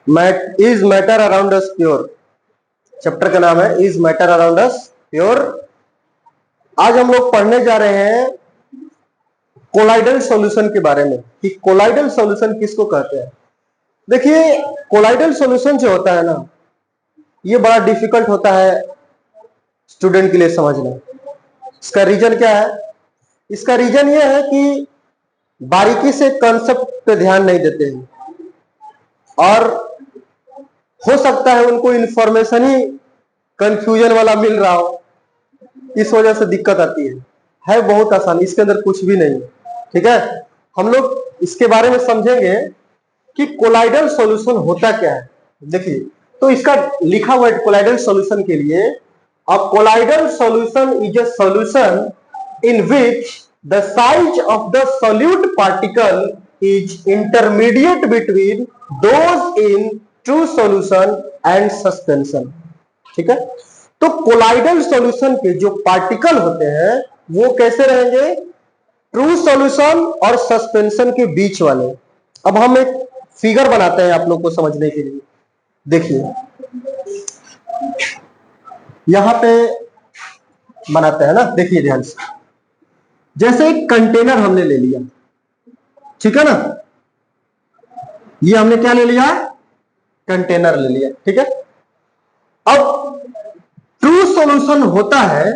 Is matter around us pure. Chapter का नाम है is matter around us pure. आज हम लोग पढ़ने जा रहे हैं कोलाइडल सॉल्यूशन के बारे में कि कोलाइडल सॉल्यूशन किसको कहते हैं। देखिए, कोलाइडल सॉल्यूशन जो होता है ना, ये बड़ा डिफिकल्ट होता है स्टूडेंट के लिए समझना। इसका रीजन क्या है? इसका रीजन ये है कि बारीकी से कॉन्सेप्ट पे ध्यान नहीं देते हैं और हो सकता है उनको इंफॉर्मेशन ही कंफ्यूजन वाला मिल रहा हो, इस वजह से दिक्कत आती है बहुत आसान, इसके अंदर कुछ भी नहीं। ठीक है, हम लोग इसके बारे में समझेंगे कि कोलाइडल सॉल्यूशन होता क्या है। देखिए, तो इसका लिखा हुआ है कोलाइडल सॉल्यूशन के लिए, a colloidal solution is a solution in which the size of the solute particle is intermediate between those in true solution and suspension. ठीक है, तो कोलाइडल सॉल्यूशन के जो पार्टिकल होते हैं वो कैसे रहेंगे? ट्रू सॉल्यूशन और सस्पेंशन के बीच वाले। अब हम एक फिगर बनाते हैं आप लोग को समझने के लिए। देखिए, यहां पे बनाते हैं ना, देखिए ध्यान से। जैसे एक कंटेनर हमने ले लिया, ठीक है ना, ये हमने क्या ले लिया? कंटेनर ले लिया। ठीक है, अब ट्रू सॉल्यूशन होता है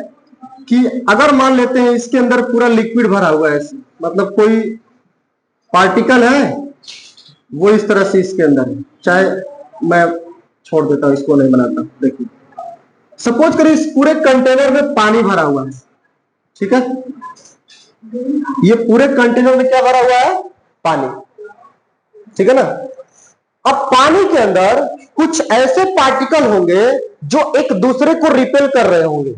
कि अगर मान लेते हैं इसके अंदर पूरा लिक्विड भरा हुआ है, मतलब कोई पार्टिकल है वो इस तरह से इसके अंदर है, चाहे मैं छोड़ देता हूं, इसको नहीं बनाता। देखिए, सपोज करिए इस पूरे कंटेनर में पानी भरा हुआ है। ठीक है, ये पूरे कंटेनर में क्या भरा हुआ है? पानी। ठीक है ना, अब पानी के अंदर कुछ ऐसे पार्टिकल होंगे जो एक दूसरे को रिपेल कर रहे होंगे,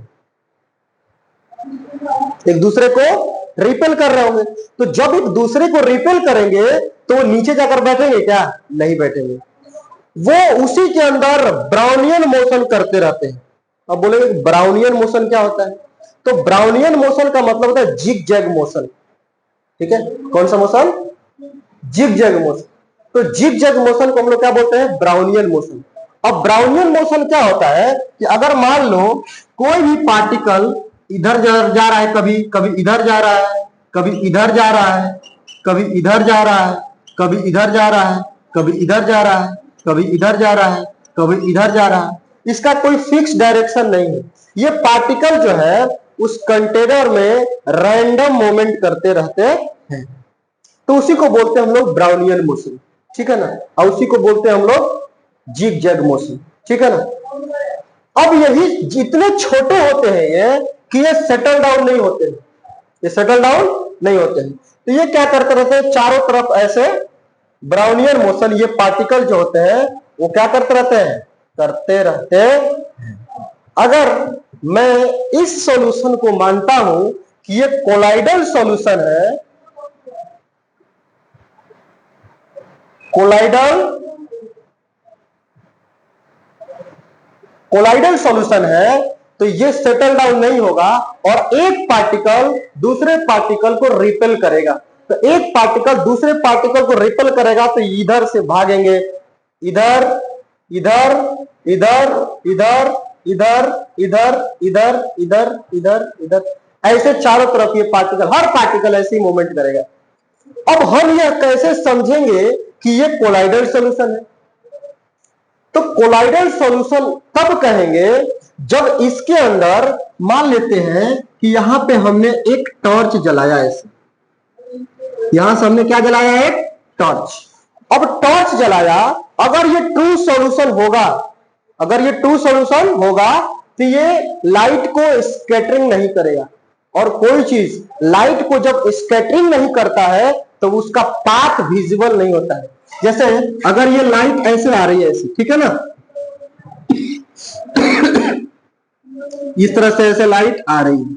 एक दूसरे को रिपेल कर रहे होंगे। तो जब एक दूसरे को रिपेल करेंगे तो वो नीचे जाकर बैठेंगे क्या? नहीं बैठेंगे, वो उसी के अंदर ब्राउनियन मोशन करते रहते हैं। अब बोलेंगे ब्राउनियन मोशन क्या होता है? तो ब्राउनियन मोशन का मतलब होता है जिग जैग मोशन। ठीक है, कौन सा मोशन? Zig zag motion. तो जिग जैग मोशन को हम लोग क्या बोलते हैं? Brownian motion. अब ब्राउनियन मोशन क्या होता है कि अगर मान लो कोई भी पार्टिकल इधर जा रहा है, कभी कभी इधर जा रहा है, कभी इधर जा रहा है, कभी इधर जा रहा है, कभी इधर जा रहा है, कभी इधर जा रहा है, कभी इधर जा रहा है, कभी इधर जा रहा है, इसका कोई फिक्स डायरेक्शन नहीं है। ये पार्टिकल जो है उस कंटेनर में रैंडम मूवमेंट करते रहते हैं, तो उसी को बोलते हैं हम लोग ब्राउनियन मोशन। ठीक है ना, और उसी को बोलते हैं हम लोग जिग जैग मोशन। ठीक है ना, अब यही जितने छोटे होते हैं ये कि ये सेटल डाउन नहीं होते हैं, ये सेटल डाउन नहीं होते हैं। तो ये क्या करते रहते हैं? चारों तरफ ऐसे ब्राउनियन मोशन, ये पार्टिकल जो होते हैं वो क्या करते रहते हैं? करते रहते हैं। अगर मैं इस सॉल्यूशन को मानता हूं कि ये कोलाइडल सॉल्यूशन है, कोलाइडल सॉल्यूशन है, तो ये सेटल डाउन नहीं होगा और एक पार्टिकल दूसरे पार्टिकल को रिपेल करेगा। तो एक पार्टिकल दूसरे पार्टिकल को रिपेल करेगा तो इधर से भागेंगे, इधर इधर इधर इधर इधर इधर इधर इधर इधर इधर, ऐसे चारों तरफ ये पार्टिकल, हर पार्टिकल ऐसे ही मूवमेंट करेगा। अब हम यह कैसे समझेंगे कि ये कोलाइडल सॉल्यूशन है? तो कोलाइडल सॉल्यूशन तब कहेंगे जब इसके अंदर मान लेते हैं कि यहां पे हमने एक टॉर्च जलाया, ऐसे यहां से हमने क्या जलाया? एक टॉर्च। अब टॉर्च जलाया, अगर ये ट्रू सॉल्यूशन होगा, अगर ये ट्रू सॉल्यूशन होगा तो ये लाइट को स्कैटरिंग नहीं करेगा। और कोई चीज लाइट को जब स्कैटरिंग नहीं करता है तो उसका पाथ विजिबल नहीं होता है। जैसे अगर ये लाइट ऐसे आ रही है, ऐसे, ठीक है ना, इस तरह से ऐसे लाइट आ रही है,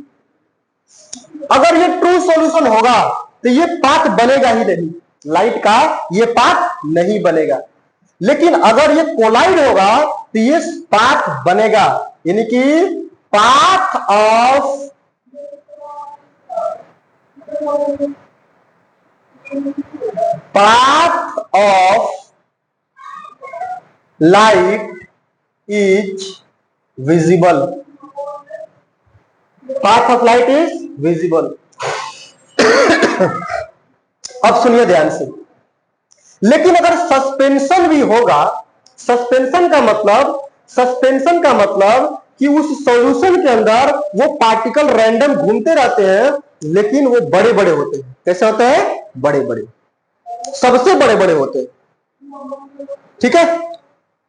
अगर ये ट्रू सॉल्यूशन होगा तो ये पाथ बनेगा ही नहीं, लाइट का ये पाथ नहीं बनेगा। लेकिन अगर ये कोलाइड होगा तो ये पाथ बनेगा, यानी कि path of light is visible, path of light is visible. अब सुनिए ध्यान से, लेकिन अगर सस्पेंशन भी होगा, सस्पेंशन का मतलब कि उस सॉल्यूशन के अंदर वो पार्टिकल रैंडम घूमते रहते हैं, लेकिन वो बड़े बड़े होते हैं। कैसे होते हैं? बड़े बड़े, सबसे बड़े बड़े होते हैं, ठीक है।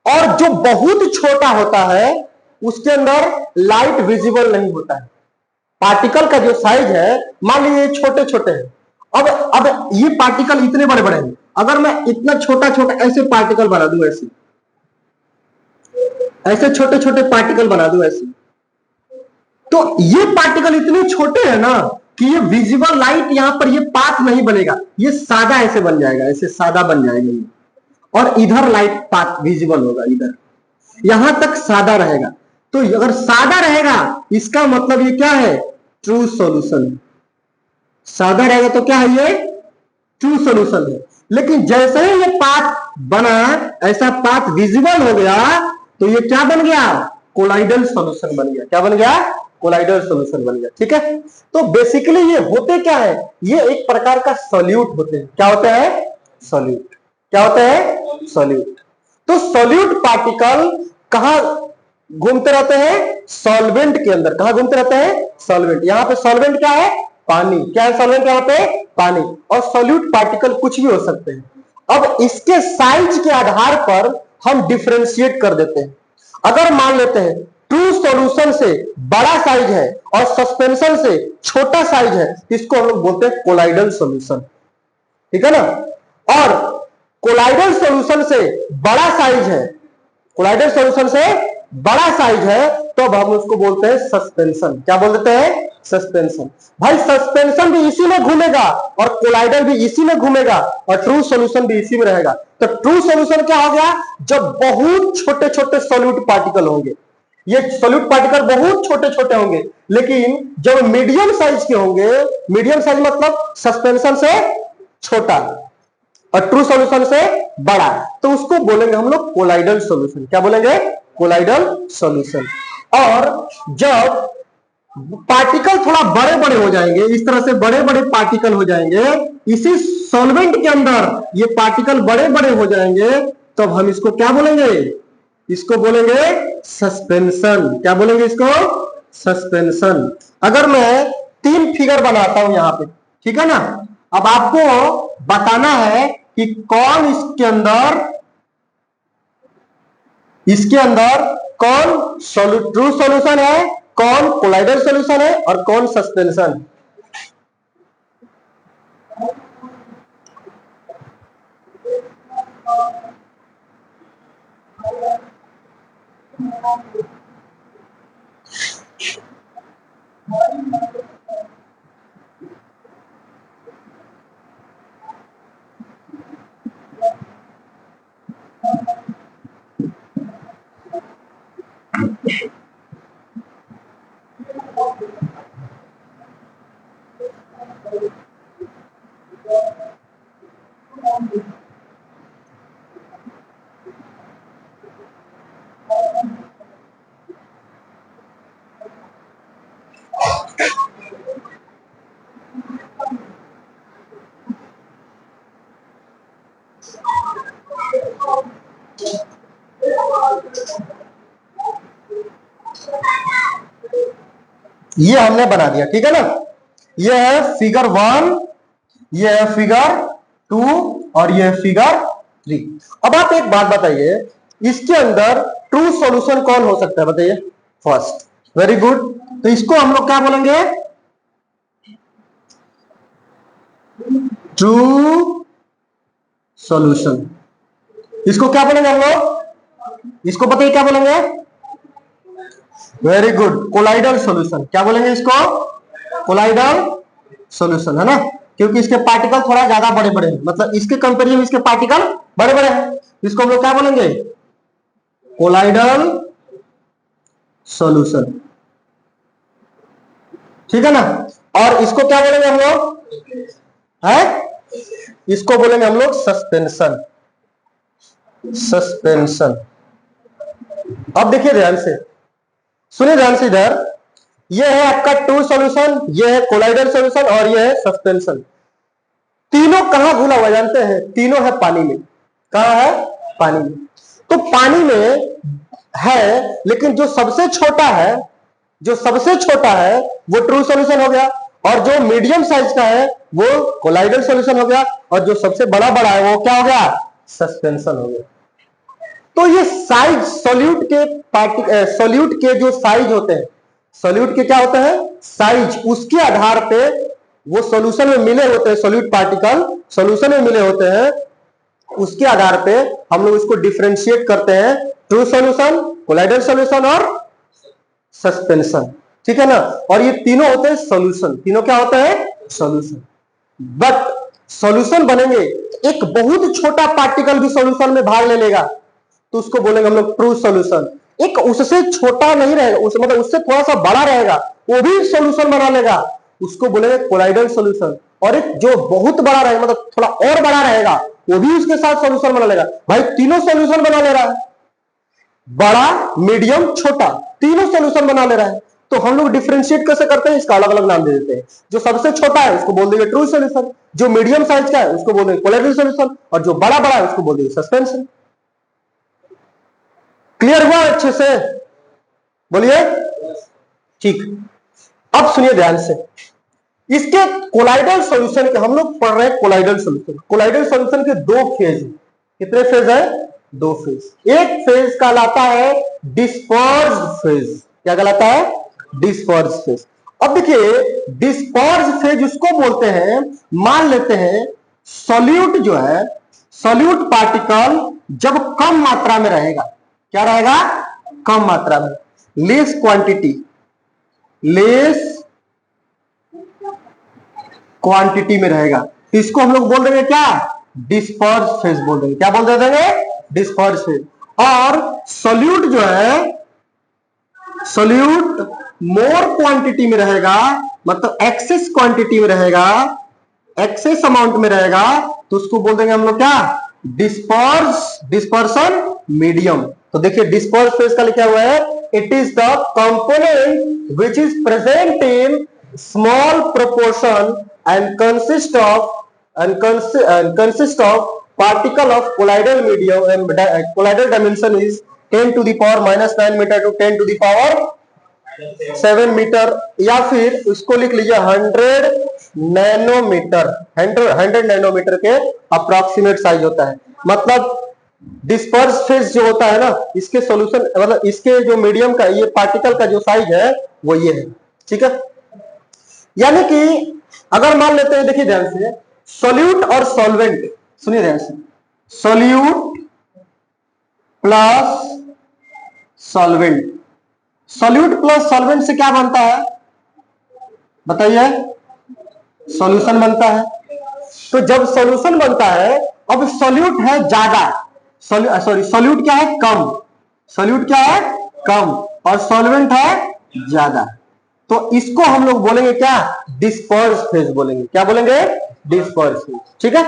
और जो बहुत छोटा होता है उसके अंदर लाइट विजिबल नहीं होता है। पार्टिकल का जो साइज है, मान लीजिए छोटे छोटे हैं, अब ये पार्टिकल इतने बड़े बड़े हैं, अगर मैं इतना छोटा छोटा ऐसे पार्टिकल बना दूं, ऐसे छोटे छोटे पार्टिकल बना दूं ऐसे, तो ये पार्टिकल इतने छोटे हैं ना कि ये विजिबल लाइट यहां पर ये पाथ नहीं बनेगा, ये सादा ऐसे बन जाएगा, ऐसे सादा बन जाएगा ये, और इधर लाइट पाथ विजिबल होगा, इधर यहां तक सादा रहेगा। तो अगर सादा रहेगा इसका मतलब ये क्या है? True solution. सादा रहेगा तो क्या है? ये ट्रू सॉल्यूशन है। लेकिन जैसे ही ये पाथ बना, ऐसा पाथ विजिबल हो गया, तो ये क्या बन गया? कोलाइडल सॉल्यूशन बन गया। क्या बन गया? कोलाइडल सॉल्यूशन बन गया, ठीक है। तो बेसिकली ये होते क्या है? ये एक प्रकार का सॉल्यूट होते हैं। क्या होता है? सॉल्यूट। क्या होता है? सॉल्यूट। तो सॉल्यूट पार्टिकल कहां घूमते रहते हैं? सॉल्वेंट के अंदर। कहां घूमते रहते हैं? सॉल्वेंट। यहां पे सॉल्वेंट क्या है? पानी। क्या है सॉल्वेंट यहां पे? पानी। और सॉल्यूट पार्टिकल कुछ भी हो सकते हैं। अब इसके साइज के आधार पर हम डिफरेंशिएट कर देते हैं। अगर मान लेते हैं ट्रू सॉल्यूशन से बड़ा साइज है और सस्पेंशन से छोटा साइज है, इसको हम लोग बोलते हैं कोलाइडल सॉल्यूशन, ठीक है ना। और कोलाइडल सॉल्यूशन से बड़ा साइज है, कोलाइडल सॉल्यूशन से बड़ा साइज है, तो अब हम उसको बोलते हैं सस्पेंशन। क्या बोल देते हैं? सस्पेंशन। भाई सस्पेंशन भी इसी में घूमेगा और कोलाइडल भी इसी में घूमेगा और ट्रू सॉल्यूशन भी इसी में रहेगा। तो ट्रू सॉल्यूशन क्या हो गया? जब बहुत छोटे छोटे सॉल्यूट पार्टिकल होंगे, ये सॉल्यूट पार्टिकल बहुत छोटे छोटे होंगे, लेकिन जब मीडियम साइज के होंगे, मीडियम साइज मतलब सस्पेंशन से छोटा और ट्रू सॉल्यूशन से बड़ा, तो उसको बोलेंगे हम लोग कोलाइडल सॉल्यूशन। क्या बोलेंगे? Colloidal solution. और जब पार्टिकल थोड़ा बड़े बड़े हो जाएंगे, इस तरह से बड़े बड़े पार्टिकल हो जाएंगे, इसी सॉल्वेंट के अंदर ये पार्टिकल बड़े बड़े हो जाएंगे, तो हम इसको क्या बोलेंगे? इसको बोलेंगे सस्पेंशन। क्या बोलेंगे इसको? सस्पेंशन। अगर मैं 3 फिगर बनाता हूं यहां पे, ठीक है ना, अब आपको बताना है कि कौन इसके अंदर कौन ट्रू सॉल्यूशन है, कौन कोलाइडल सॉल्यूशन है और कौन सस्पेंशन। ये हमने बना दिया, ठीक है ना। ये है फिगर 1, ये है फिगर 2 और ये है फिगर 3। अब आप एक बात बताइए, इसके अंदर ट्रू सॉल्यूशन कौन हो सकता है? बताइए। फर्स्ट। Very good. तो इसको हम लोग क्या बोलेंगे? True solution. इसको क्या बोलेंगे हम लोग? इसको बताइए क्या बोलेंगे? Very good, colloidal solution. क्या बोलेंगे इसको? कोलाइडल सॉल्यूशन, है ना, क्योंकि इसके पार्टिकल थोड़ा ज्यादा बड़े बड़े हैं, मतलब इसके कंपेरिजन में इसके पार्टिकल बड़े बड़े हैं। इसको हम लोग क्या बोलेंगे? कोलाइडल सॉल्यूशन, ठीक है ना। और इसको क्या बोलेंगे हम लोग? है, इसको बोलेंगे हम लोग सस्पेंशन। सस्पेंशन, अब देखिए ध्यान से, सुनिए ध्यान से इधर, ये है आपका ट्रू सॉल्यूशन, ये है कोलाइडल सॉल्यूशन और ये है सस्पेंशन। तीनों कहां घुला हुआ जानते हैं? तीनों है पानी में। कहां है? पानी में। तो पानी में है, लेकिन जो सबसे छोटा है, जो सबसे छोटा है वो ट्रू सॉल्यूशन हो गया, और जो मीडियम साइज का है वो कोलाइडल सॉल्यूशन हो गया, और जो सबसे बड़ा बड़ा है वो क्या हो गया? सस्पेंशन हो गया। तो ये साइज सॉल्यूट के सॉल्यूट के जो साइज होते हैं, सॉल्यूट के क्या होते हैं? साइज, उसके आधार पे वो सॉल्यूशन में मिले होते हैं, सॉल्यूट पार्टिकल सॉल्यूशन में मिले होते हैं, उसके आधार पे हम लोग इसको डिफरेंशिएट करते हैं, ट्रू सॉल्यूशन, कोलाइडल सॉल्यूशन और सस्पेंशन। ठीक है ना? और ये तीनों होते हैं सॉल्यूशन। तीनों क्या होते हैं? सॉल्यूशन। बट सॉल्यूशन बनेंगे, एक बहुत छोटा पार्टिकल भी सॉल्यूशन में भाग ले लेगा तो उसको बोलेंगे हम लोग ट्रू सॉल्यूशन। एक उससे छोटा नहीं रहेगा, उस मतलब उससे थोड़ा सा बड़ा रहेगा, वो भी सॉल्यूशन बना लेगा, उसको बोलेंगे कोलाइडल सॉल्यूशन। और एक जो बहुत बड़ा रहेगा, मतलब थोड़ा और बड़ा रहेगा, वो भी उसके साथ सॉल्यूशन बना लेगा। भाई तीनों सॉल्यूशन बना ले रहा है, बड़ा, मीडियम, छोटा, तीनों सॉल्यूशन बना ले रहा है। तो हम लोग डिफरेंशिएट कैसे करते हैं? इसका अलग अलग नाम दे देते हैं। जो सबसे छोटा है उसको बोल देंगे ट्रू सॉल्यूशन, जो मीडियम साइज का है उसको बोल देंगे कोलाइडल सॉल्यूशन, और जो बड़ा बड़ा है उसको बोल देंगे सस्पेंशन। क्लियर हुआ अच्छे से? बोलिए। ठीक। अब सुनिए ध्यान से, इसके कोलाइडल सॉल्यूशन के हम लोग पढ़ रहे हैं। कोलाइडल सॉल्यूशन, कोलाइडल सॉल्यूशन के दो फेज। कितने फेज है? दो फेज। एक फेज कहलाता है डिस्पर्स्ड फेज। क्या कहलाता है? Dispersed phase. अब देखिए, डिस्पर्स्ड फेज उसको बोलते हैं, मान लेते हैं सॉल्यूट जो है, सॉल्यूट पार्टिकल जब कम मात्रा में रहेगा, क्या रहेगा? कम मात्रा में, लेस क्वांटिटी, लेस क्वांटिटी में रहेगा, तो इसको हम लोग बोल देंगे क्या? डिस्पर्स फेज बोल देंगे। क्या बोल देंगे? Disperse phase. और सॉल्यूट जो है, सॉल्यूट मोर क्वांटिटी में रहेगा, मतलब एक्सेस क्वांटिटी में रहेगा, एक्सेस अमाउंट में रहेगा, तो उसको बोल देंगे हम लोग क्या? Dispersion medium. तो देखिए डिस्पर्स फेज का लिखा हुआ है, it is the component which is present in small proportion and consist of particle of colloidal medium, and colloidal dimension is 10 to the power minus 9 meter to 10 to the power 7 metre, या फिर उसको लिख लीजिए 100 nanometre. 100 nanometre के approximate size होता है। मतलब disperse phase जो होता है ना, इसके सॉल्यूशन, मतलब इसके जो मीडियम का, ये पार्टिकल का जो साइज है वो ये है। ठीक है? यानी कि अगर मान लेते हैं, देखिए ध्यान से, सॉल्यूट और सॉल्वेंट, सुनिए ध्यान से, solute plus solvent, solute plus solvent से क्या बनता है? बताइए। सॉल्यूशन बनता है। तो जब सॉल्यूशन बनता है, अब सॉल्यूट है ज्यादा, सॉरी सॉल्यूट क्या है? कम। सॉल्यूट क्या है? कम, और सॉल्वेंट है ज्यादा। तो इसको हम लोग बोलेंगे क्या? डिस्पर्स फेज बोलेंगे। क्या बोलेंगे? Disperse phase. ठीक है?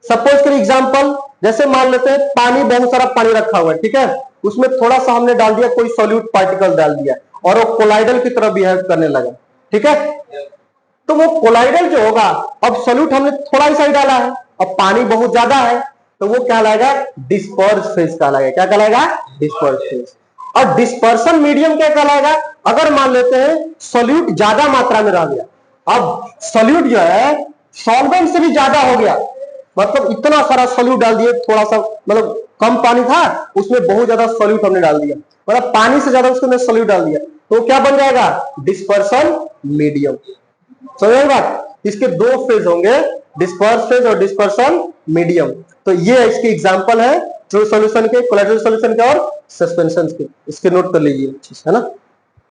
सपोज करिए एग्जांपल, जैसे मान लेते हैं पानी, बहुत सारा पानी रखा हुआ है, ठीक है, उसमें थोड़ा सा हमने डाल दिया, कोई सॉल्यूट पार्टिकल डाल दिया, और वो कोलाइडल की तरह बिहेव करने लगा। ठीक है? तो वो कोलाइडल जो होगा, अब सॉल्यूट हमने थोड़ा ही सही डाला है, अब पानी बहुत ज्यादा है, तो वो क्या कहलाएगा? डिस्पर्स फेज कहलाएगा। क्या कहलाएगा? Disperse phase. और डिस्पर्सन मीडियम क्या कहलाएगा? अगर मान लेते हैं सॉल्यूट ज्यादा मात्रा में रह गया, अब सॉल्यूट जो है सॉल्वेंट से भी ज्यादा हो गया, मतलब इतना सारा सॉल्यूट डाल दिए, थोड़ा सा मतलब कम पानी था, उसमें बहुत ज्यादा सॉल्यूट हमने डाल दिया, मतलब पानी से ज्यादा उसके अंदर सॉल्यूट डाल दिया, तो क्या बन जाएगा? Dispersion medium. समझ बात? इसके दो फेज होंगे, डिस्पर्स फेज और डिस्पर्सन मीडियम। तो ये इसके एग्जांपल है, ट्रू सॉल्यूशन के, कोलाइडल सॉल्यूशन के और सस्पेंशन के। इसके नोट कर लीजिए, है ना?